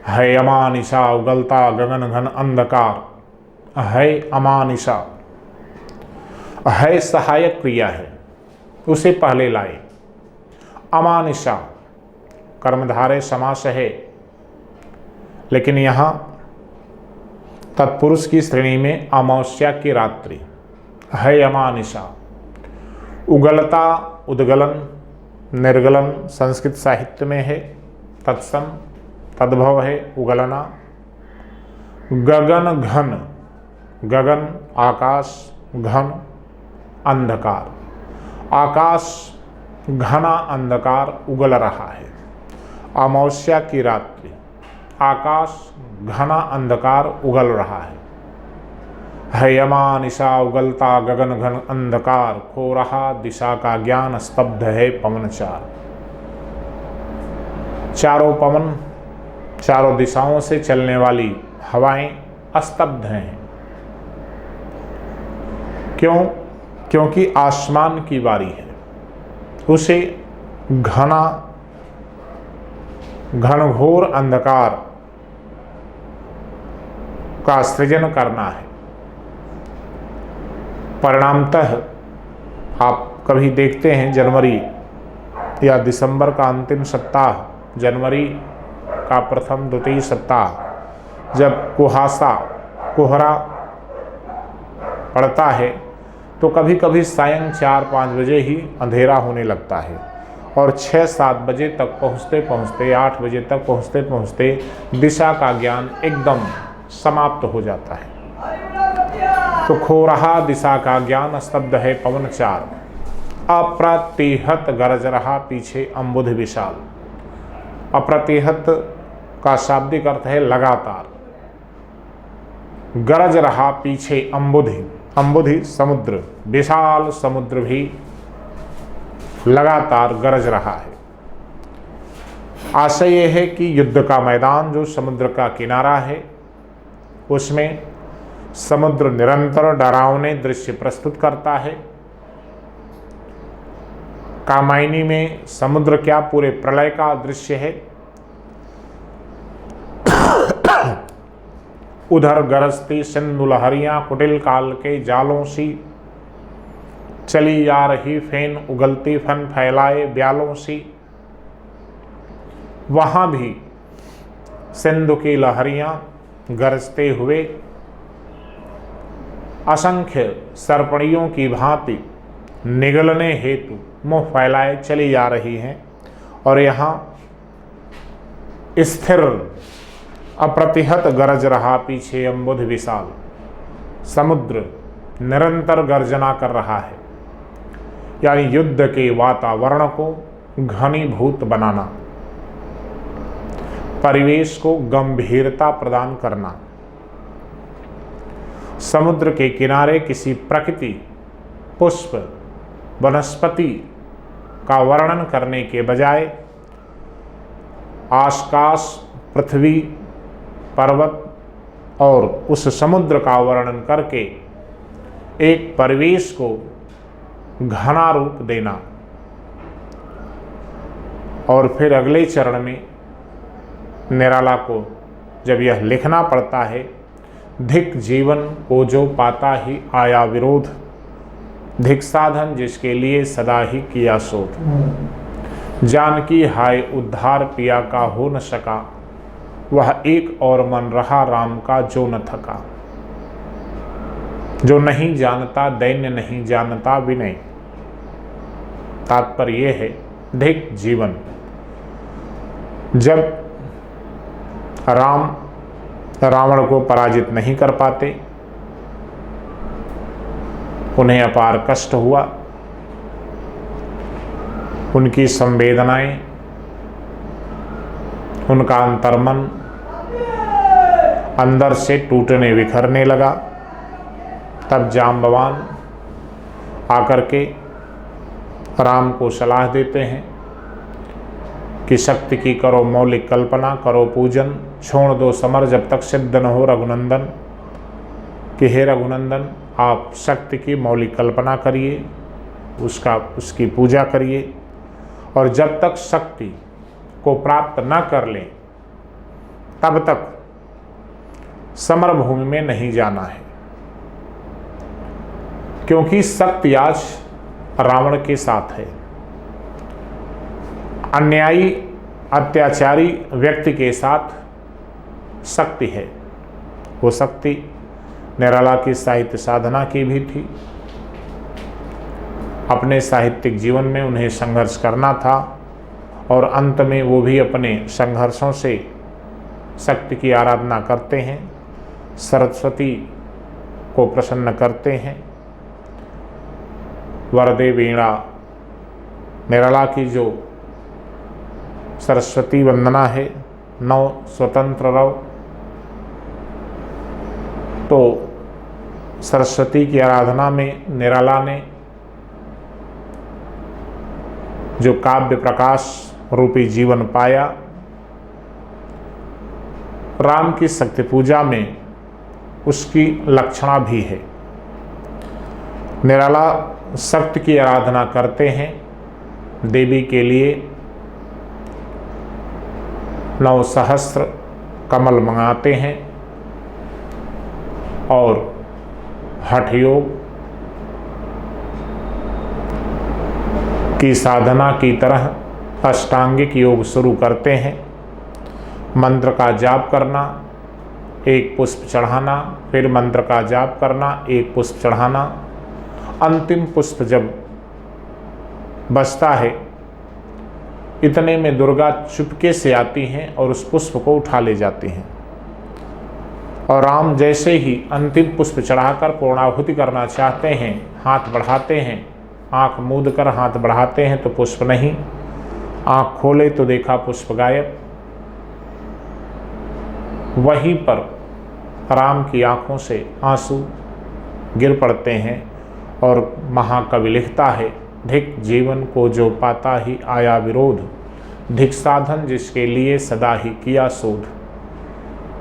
है अमानिशा उगलता गगन घन अंधकार, है अमानिशा, है सहायक क्रिया है, उसे पहले लाए। अमानिशा कर्मधारय समास है, लेकिन यहाँ तत्पुरुष की श्रेणी में अमावस्या की रात्रि है अमानिशा। उगलता, उद्गलन, निर्गलन संस्कृत साहित्य में है, तत्सम तद्भव है उगलना। गगन घन, गगन आकाश, घन अंधकार, आकाश घना अंधकार उगल रहा है। अमावस्या की रात्रि, आकाश घना अंधकार उगल रहा है यमानिशा उगलता गगन घन अंधकार, खो रहा दिशा का ज्ञान, स्तब्ध है पवन चार। चारों पवन, चारों दिशाओं से चलने वाली हवाएं स्तब्ध हैं। क्यों? क्योंकि आसमान की बारी है, उसे घना घनघोर अंधकार का सृजन करना है। परिणामतः आप कभी देखते हैं जनवरी या दिसंबर का अंतिम सप्ताह, जनवरी का प्रथम द्वितीय सप्ताह, जब कुहासा, कोहरा पड़ता है तो कभी कभी सायं 4-5 बजे ही अंधेरा होने लगता है, और 6-7 बजे तक पहुँचते पहुँचते, 8 बजे तक पहुँचते पहुँचते दिशा का ज्ञान एकदम समाप्त हो जाता है। तो खो रहा दिशा का ज्ञान, स्तब्ध है पवन चार, अप्रतिहत गरज रहा पीछे अम्बुध विशाल। अप्रतिहत का शाब्दिक अर्थ है लगातार, गरज रहा पीछे अम्बुधि, अम्बुधि समुद्र, विशाल समुद्र भी लगातार गरज रहा है। आशय यह है कि युद्ध का मैदान जो समुद्र का किनारा है, उसमें समुद्र निरंतर डरावने दृश्य प्रस्तुत करता है। कामायनी में समुद्र क्या पूरे प्रलय का दृश्य है, उधर गरजती सिंधु लहरियाँ कुटिल काल के जालों सी, चली आ रही फेन उगलती फन फैलाए ब्यालों सी। वहाँ भी सिंधु की लहरियाँ गरजते हुए असंख्य सर्पणियों की भांति निगलने हेतु मुँह फैलाए चली जा रही हैं, और यहाँ स्थिर अप्रतिहत गरज रहा पीछे अम्बुध विशाल। समुद्र निरंतर गर्जना कर रहा है, यानी युद्ध के वातावरण को घनीभूत बनाना, परिवेश को गंभीरता प्रदान करना। समुद्र के किनारे किसी प्रकृति, पुष्प, वनस्पति का वर्णन करने के बजाय आकाश, पृथ्वी, पर्वत और उस समुद्र का वर्णन करके एक परिवेश को घना रूप देना। और फिर अगले चरण में निराला को जब यह लिखना पड़ता है, धिक जीवन को जो पाता ही आया विरोध, धिक साधन जिसके लिए सदा ही किया शोध। जानकी हाय उद्धार पिया का हो न सका, वह एक और मन रहा राम का जो न थका। जो नहीं जानता दैन्य नहीं जानता विनय। तात्पर्य यह है, धिक जीवन। जब राम रावण को पराजित नहीं कर पाते, उन्हें अपार कष्ट हुआ, उनकी संवेदनाएं, उनका अंतर्मन अंदर से टूटने बिखरने लगा। तब जाम्बवान आकर के राम को सलाह देते हैं कि शक्ति की करो मौलिक कल्पना, करो पूजन, छोड़ दो समर जब तक सिद्ध न हो रघुनंदन। कि हे रघुनंदन, आप शक्ति की मौलिक कल्पना करिए, उसकी पूजा करिए, और जब तक शक्ति को प्राप्त न कर लें तब तक समर भूमि में नहीं जाना है। क्योंकि शक्ति आज रावण के साथ है। अन्यायी अत्याचारी व्यक्ति के साथ शक्ति है। वो शक्ति निराला की साहित्य साधना की भी थी। अपने साहित्यिक जीवन में उन्हें संघर्ष करना था, और अंत में वो भी अपने संघर्षों से शक्ति की आराधना करते हैं, सरस्वती को प्रसन्न करते हैं। वरदे वीणा, निराला की जो सरस्वती वंदना है, नौ स्वतंत्र रव, तो सरस्वती की आराधना में निराला ने जो काव्य प्रकाश रूपी जीवन पाया, राम की शक्ति पूजा में उसकी लक्षणा भी है। निराला शक्ति की आराधना करते हैं, देवी के लिए 9 सहस्त्र कमल मंगाते हैं, और हठ योग की साधना की तरह अष्टांगिक योग शुरू करते हैं। मंत्र का जाप करना, एक पुष्प चढ़ाना, फिर मंत्र का जाप करना, एक पुष्प चढ़ाना। अंतिम पुष्प जब बचता है, इतने में दुर्गा चुपके से आती हैं और उस पुष्प को उठा ले जाती हैं। और राम जैसे ही अंतिम पुष्प चढ़ाकर पूर्णाहुति करना चाहते हैं, हाथ बढ़ाते हैं, आंख मूंद कर हाथ बढ़ाते हैं तो पुष्प नहीं, आंख खोले तो देखा पुष्प गायब। वहीं पर राम की आंखों से आंसू गिर पड़ते हैं, और महाकवि लिखता है, धिक जीवन को जो पाता ही आया विरोध, धिक साधन जिसके लिए सदा ही किया शोध।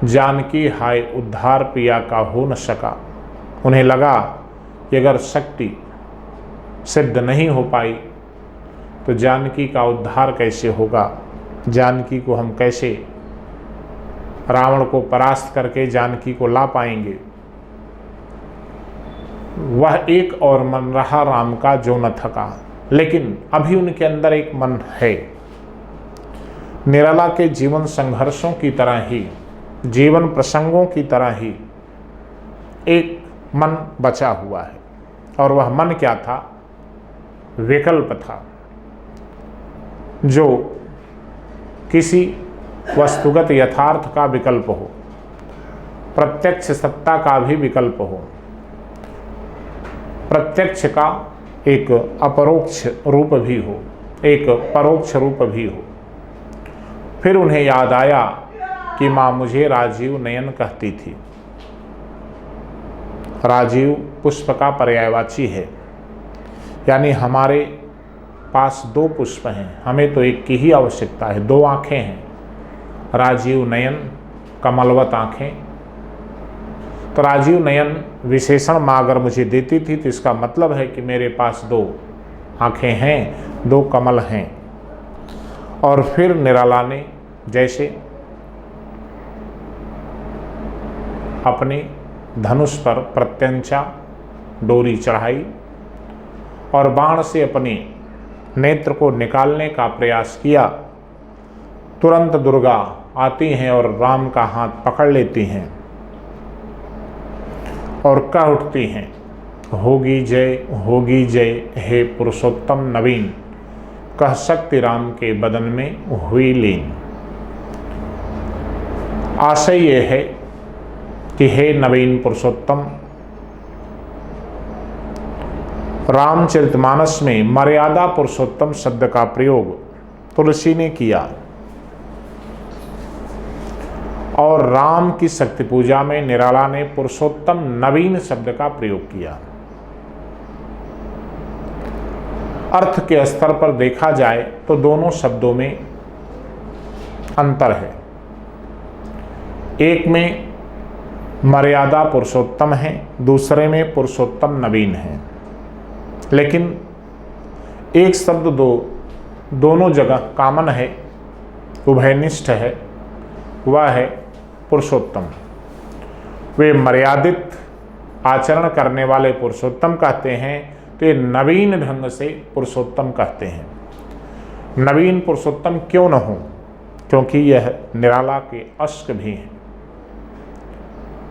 जानकी हाय उद्धार पिया का हो न सका। उन्हें लगा कि अगर शक्ति सिद्ध नहीं हो पाई तो जानकी का उद्धार कैसे होगा, जानकी को हम कैसे रावण को परास्त करके जानकी को ला पाएंगे। वह एक और मन रहा राम का जो न थका। लेकिन अभी उनके अंदर एक मन है। निराला के जीवन संघर्षों की तरह ही, जीवन प्रसंगों की तरह ही एक मन बचा हुआ है। और वह मन क्या था? विकल्प था, जो किसी वस्तुगत यथार्थ का विकल्प हो, प्रत्यक्ष सत्ता का भी विकल्प हो, प्रत्यक्ष का एक अपरोक्ष रूप भी हो, एक परोक्ष रूप भी हो। फिर उन्हें याद आया कि माँ मुझे राजीव नयन कहती थी। राजीव पुष्प का पर्यायवाची है, यानी हमारे पास दो पुष्प हैं, हमें तो एक की ही आवश्यकता है। दो आँखें हैं, राजीव नयन, कमलवत आँखें। तो राजीव नयन विशेषण माँ अगर मुझे देती थी तो इसका मतलब है कि मेरे पास दो आँखें हैं, दो कमल हैं। और फिर निराला ने जैसे अपने धनुष पर प्रत्यंचा डोरी चढ़ाई और बाण से अपने नेत्र को निकालने का प्रयास किया, तुरंत दुर्गा आती हैं और राम का हाथ पकड़ लेती हैं और कह उठती हैं, होगी जय हे पुरुषोत्तम नवीन, कह शक्ति राम के बदन में हुई लीन। आशय ये है कि हे नवीन पुरुषोत्तम, रामचरितमानस में मर्यादा पुरुषोत्तम शब्द का प्रयोग तुलसी ने किया और राम की शक्ति पूजा में निराला ने पुरुषोत्तम नवीन शब्द का प्रयोग किया। अर्थ के स्तर पर देखा जाए तो दोनों शब्दों में अंतर है। एक में मर्यादा पुरुषोत्तम है, दूसरे में पुरुषोत्तम नवीन है। लेकिन एक शब्द दोनों जगह कॉमन है, उभयनिष्ठ है, वह है पुरुषोत्तम। वे मर्यादित आचरण करने वाले पुरुषोत्तम कहते हैं, तो ये नवीन ढंग से पुरुषोत्तम कहते हैं। नवीन पुरुषोत्तम क्यों न हो? क्योंकि यह निराला के अश्क भी हैं।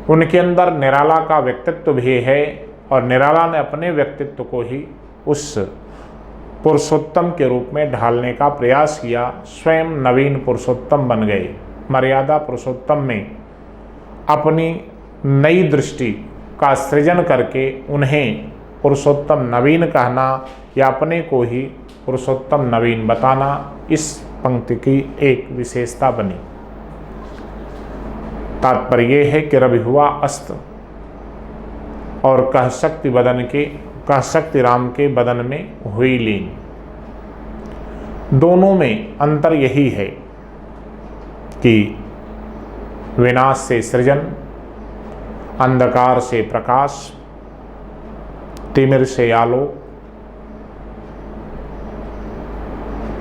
उनके अंदर निराला का व्यक्तित्व भी है और निराला ने अपने व्यक्तित्व को ही उस पुरुषोत्तम के रूप में ढालने का प्रयास किया। स्वयं नवीन पुरुषोत्तम बन गए। मर्यादा पुरुषोत्तम में अपनी नई दृष्टि का सृजन करके उन्हें पुरुषोत्तम नवीन कहना या अपने को ही पुरुषोत्तम नवीन बताना, इस पंक्ति की एक विशेषता बनी। तात्पर्य यह है कि रवि हुआ अस्त और कह शक्ति राम के बदन में हुई लीन। दोनों में अंतर यही है कि विनाश से सृजन, अंधकार से प्रकाश, तिमिर से आलोक,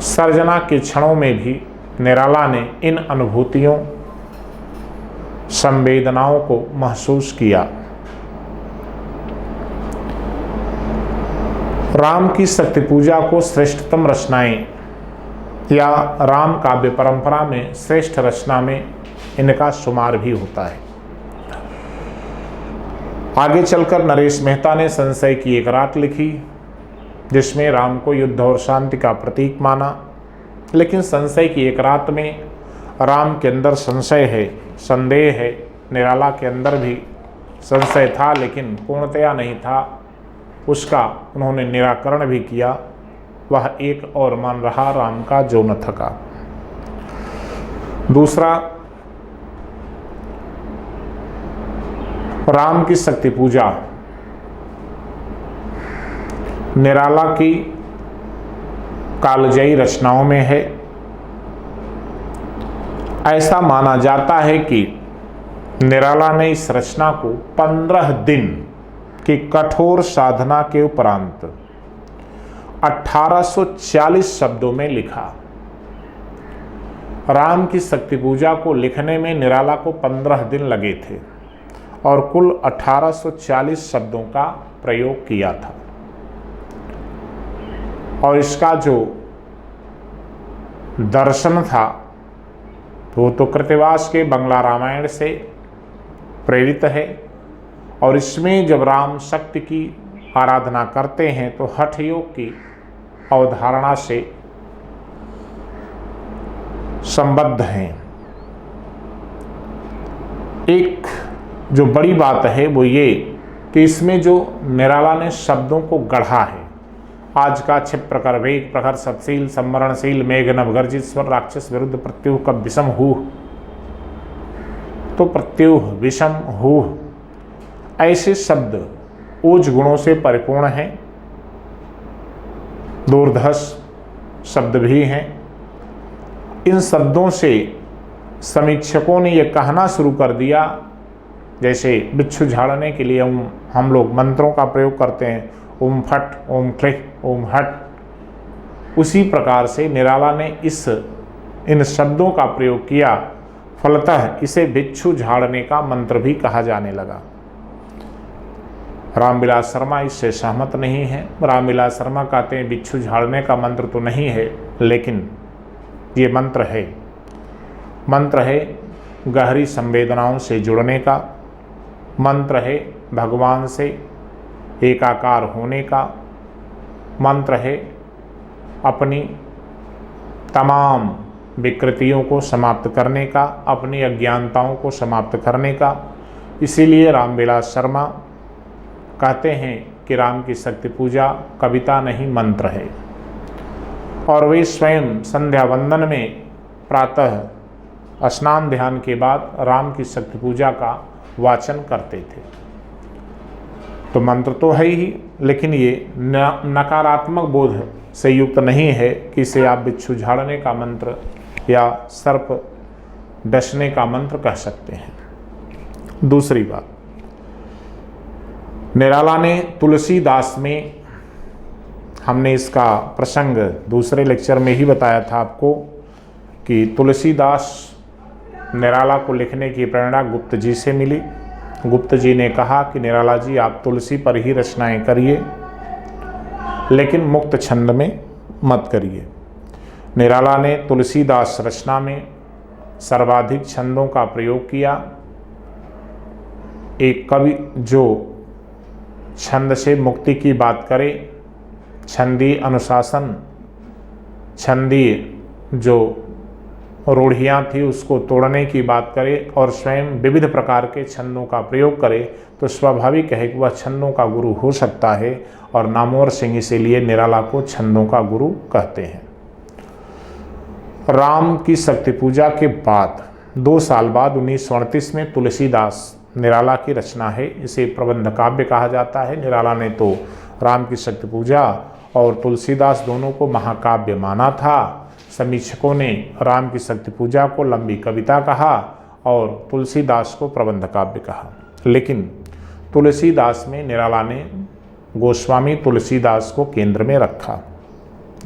सर्जना के क्षणों में भी निराला ने इन अनुभूतियों, संवेदनाओं को महसूस किया। राम की शक्ति पूजा को श्रेष्ठतम रचनाएं या राम काव्य परंपरा में श्रेष्ठ रचना में इनका शुमार भी होता है। आगे चलकर नरेश मेहता ने संशय की एक रात लिखी, जिसमें राम को युद्ध और शांति का प्रतीक माना। लेकिन संशय की एक रात में राम के अंदर संशय है, संदेह है। निराला के अंदर भी संशय था, लेकिन पूर्णतया नहीं था। उसका उन्होंने निराकरण भी किया। वह एक और मन रहा राम का जो न थका। दूसरा, राम की शक्ति पूजा निराला की कालजयी रचनाओं में है। ऐसा माना जाता है कि निराला ने इस रचना को 15 दिन की कठोर साधना के उपरांत 1840 शब्दों में लिखा। राम की शक्ति पूजा को लिखने में निराला को 15 दिन लगे थे और कुल 1840 शब्दों का प्रयोग किया था। और इसका जो दर्शन था वो तो कृतिवास के बंगला रामायण से प्रेरित है। और इसमें जब राम शक्ति की आराधना करते हैं तो हठ योग की अवधारणा से संबद्ध हैं। एक जो बड़ी बात है वो ये कि इसमें जो निराला ने शब्दों को गढ़ा है, आज का क्षिप्र कर वेग प्रखर सत्शील संवरणशील मेघ नवगर्जित स्वर राक्षस विरुद्ध प्रत्युह कब विषम हूह, तो प्रत्युह विषम हूह ऐसे शब्द ओज गुणों से परिपूर्ण हैं। दूरधर्ष शब्द भी हैं। इन शब्दों से समीक्षकों ने यह कहना शुरू कर दिया, जैसे बिच्छू झाड़ने के लिए हम लोग मंत्रों का प्रयोग करते हैं, ओम फट ओम क्लिक ओम हट, उसी प्रकार से निराला ने इन शब्दों का प्रयोग किया। फलतः इसे बिच्छू झाड़ने का मंत्र भी कहा जाने लगा। रामविलास शर्मा इससे सहमत नहीं है। रामविलास शर्मा कहते हैं बिच्छू झाड़ने का मंत्र तो नहीं है, लेकिन ये मंत्र है गहरी संवेदनाओं से जुड़ने का, मंत्र है भगवान से एकाकार होने का, मंत्र है अपनी तमाम विकृतियों को समाप्त करने का, अपनी अज्ञानताओं को समाप्त करने का। इसीलिए रामविलास शर्मा कहते हैं कि राम की शक्ति पूजा कविता नहीं मंत्र है। और वे स्वयं संध्या वंदन में प्रातः स्नान ध्यान के बाद राम की शक्ति पूजा का वाचन करते थे। तो मंत्र तो है ही, लेकिन ये नकारात्मक बोध से युक्त नहीं है कि इसे आप बिच्छू झाड़ने का मंत्र या सर्प डसने का मंत्र कह सकते हैं। दूसरी बात, निराला ने तुलसीदास में, हमने इसका प्रसंग दूसरे लेक्चर में ही बताया था आपको कि तुलसीदास निराला को लिखने की प्रेरणा गुप्त जी से मिली। गुप्त जी ने कहा कि निराला जी आप तुलसी पर ही रचनाएं करिए, लेकिन मुक्त छंद में मत करिए। निराला ने तुलसीदास रचना में सर्वाधिक छंदों का प्रयोग किया। एक कवि जो छंद से मुक्ति की बात करे, छंदीय अनुशासन, छंदीय जो रूढ़ियाँ थी उसको तोड़ने की बात करे और स्वयं विविध प्रकार के छंदों का प्रयोग करे, तो स्वाभाविक है कि वह छंदों का गुरु हो सकता है। और नामवर सिंह इसीलिए निराला को छंदों का गुरु कहते हैं। राम की शक्ति पूजा के बाद 2 साल बाद 1938 में तुलसीदास निराला की रचना है, इसे प्रबंध काव्य कहा जाता है। निराला ने तो राम की शक्ति पूजा और तुलसीदास दोनों को महाकाव्य माना था। समीक्षकों ने राम की शक्ति पूजा को लंबी कविता कहा और तुलसीदास को प्रबंध काव्य कहा। लेकिन तुलसीदास में निराला ने गोस्वामी तुलसीदास को केंद्र में रखा।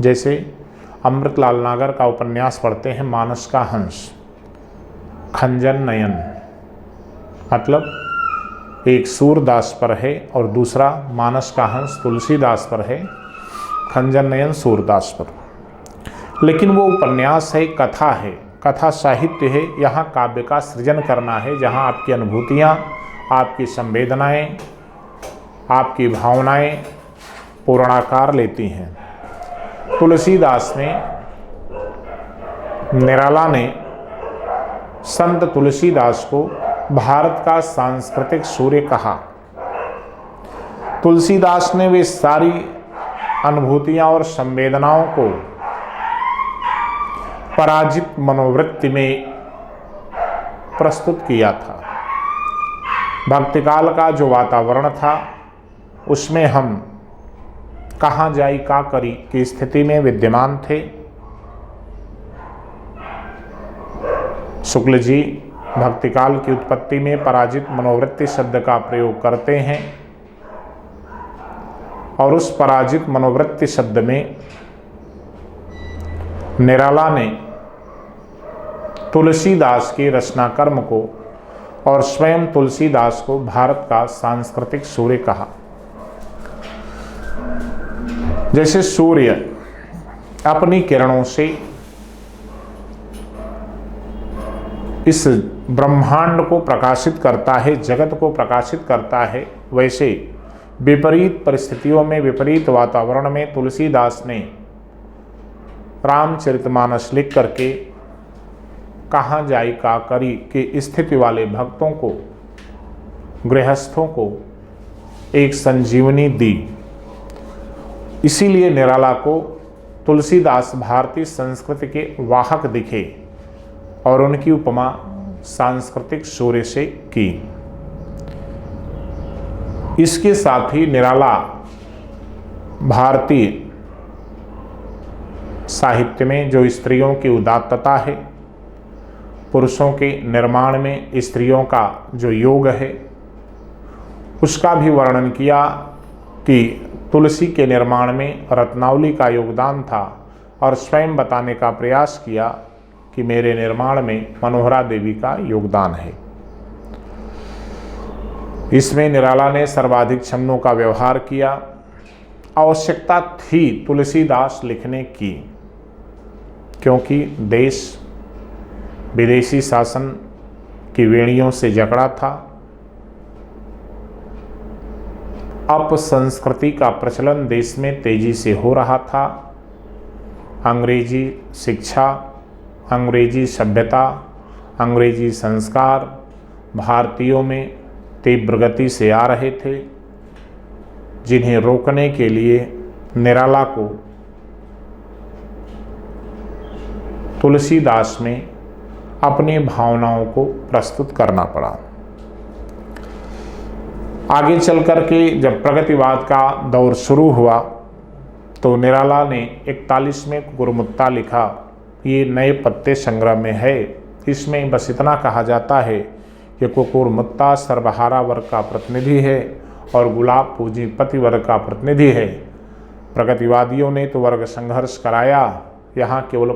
जैसे अमृतलाल नागर का उपन्यास पढ़ते हैं मानस का हंस, खंजन नयन, मतलब एक सूरदास पर है और दूसरा मानस का हंस तुलसीदास पर है, खंजन नयन सूरदास पर। लेकिन वो उपन्यास है, कथा है, कथा साहित्य है। यहाँ काव्य का सृजन करना है, जहाँ आपकी अनुभूतियाँ, आपकी संवेदनाएं, आपकी भावनाएं पूर्णाकार लेती हैं। तुलसीदास ने, निराला ने संत तुलसीदास को भारत का सांस्कृतिक सूर्य कहा। तुलसीदास ने वे सारी अनुभूतियां और संवेदनाओं को पराजित मनोवृत्ति में प्रस्तुत किया था। भक्तिकाल का जो वातावरण था उसमें हम कहाँ जाई का करी की स्थिति में विद्यमान थे। शुक्ल जी भक्तिकाल की उत्पत्ति में पराजित मनोवृत्ति शब्द का प्रयोग करते हैं और उस पराजित मनोवृत्ति शब्द में निराला ने तुलसीदास के रचना कर्म को और स्वयं तुलसीदास को भारत का सांस्कृतिक सूर्य कहा। जैसे सूर्य अपनी किरणों से इस ब्रह्मांड को प्रकाशित करता है, जगत को प्रकाशित करता है, वैसे विपरीत परिस्थितियों में, विपरीत वातावरण में तुलसीदास ने रामचरितमानस लिख करके कहाँ जाई का करी की स्थिति वाले भक्तों को, गृहस्थों को एक संजीवनी दी। इसीलिए निराला को तुलसीदास भारतीय संस्कृति के वाहक दिखे और उनकी उपमा सांस्कृतिक सूर्य से की। इसके साथ ही निराला भारतीय साहित्य में जो स्त्रियों की उदात्तता है, पुरुषों के निर्माण में स्त्रियों का जो योग है, उसका भी वर्णन किया कि तुलसी के निर्माण में रत्नावली का योगदान था और स्वयं बताने का प्रयास किया कि मेरे निर्माण में मनोहरा देवी का योगदान है। इसमें निराला ने सर्वाधिक छंदों का व्यवहार किया। आवश्यकता थी तुलसीदास लिखने की, क्योंकि देश विदेशी शासन की वेणियों से जकड़ा था। अपसंस्कृति का प्रचलन देश में तेजी से हो रहा था। अंग्रेजी शिक्षा, अंग्रेजी सभ्यता, अंग्रेजी संस्कार भारतीयों में तीव्र गति से आ रहे थे, जिन्हें रोकने के लिए निराला को तुलसीदास में अपनी भावनाओं को प्रस्तुत करना पड़ा। आगे चल कर के जब प्रगतिवाद का दौर शुरू हुआ तो निराला ने 41 में कुकुरमुत्ता लिखा। ये नए पत्ते संग्रह में है। इसमें बस इतना कहा जाता है कि कुकुरमुत्ता सर्वहारा वर्ग का प्रतिनिधि है और गुलाब पूंजीपति वर्ग का प्रतिनिधि है। प्रगतिवादियों ने तो वर्ग संघर्ष कराया, यहाँ केवल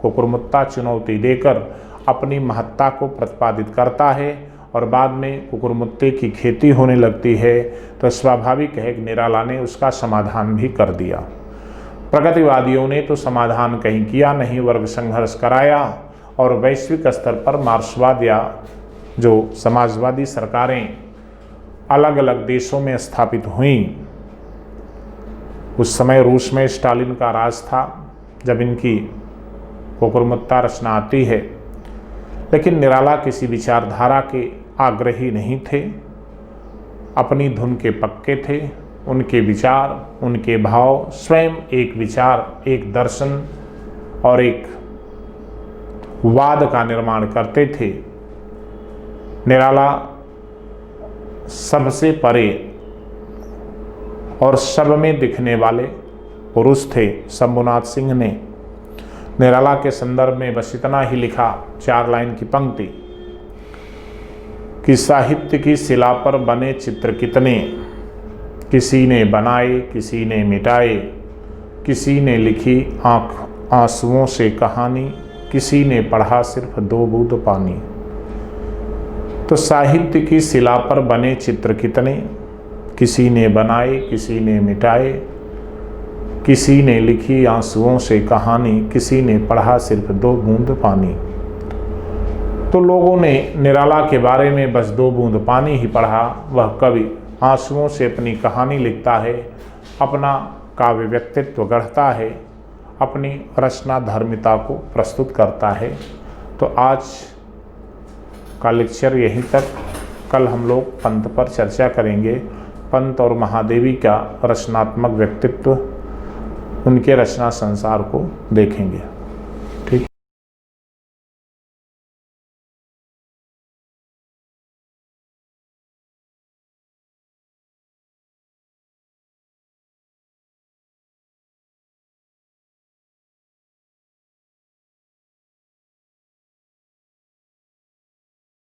कुकुरमुत्ता चुनौती देकर अपनी महत्ता को प्रतिपादित करता है और बाद में कुकुरमुत्ते की खेती होने लगती है तो स्वाभाविक है कि निराला ने उसका समाधान भी कर दिया। प्रगतिवादियों ने तो समाधान कहीं किया नहीं, वर्ग संघर्ष कराया और वैश्विक स्तर पर मार्क्सवाद या जो समाजवादी सरकारें अलग अलग देशों में स्थापित हुईं, उस समय रूस में स्टालिन का राज था जब इनकी कुकुरमुत्ता रचना आती है। लेकिन निराला किसी विचारधारा के आग्रही नहीं थे, अपनी धुन के पक्के थे। उनके विचार, उनके भाव स्वयं एक विचार, एक दर्शन और एक वाद का निर्माण करते थे। निराला सबसे परे और सब में दिखने वाले पुरुष थे। शंभुनाथ सिंह ने निराला के संदर्भ में बस इतना ही लिखा, 4 लाइन की पंक्ति कि साहित्य की शिला पर बने चित्र कितने, किसी ने बनाए किसी ने मिटाए, किसी ने लिखी आंख आंसुओं से कहानी, किसी ने पढ़ा सिर्फ 2 बूंद पानी। तो साहित्य की शिला पर बने चित्र कितने, किसी ने बनाए किसी ने मिटाए, किसी ने लिखी आंसुओं से कहानी, किसी ने पढ़ा सिर्फ 2 बूंद पानी। तो लोगों ने निराला के बारे में बस 2 बूंद पानी ही पढ़ा। वह कवि आंसुओं से अपनी कहानी लिखता है, अपना काव्य व्यक्तित्व गढ़ता है, अपनी रचना धर्मिता को प्रस्तुत करता है। तो आज का लेक्चर यहीं तक। कल हम लोग पंत पर चर्चा करेंगे। पंत और महादेवी का रचनात्मक व्यक्तित्व, उनके रचना संसार को देखेंगे।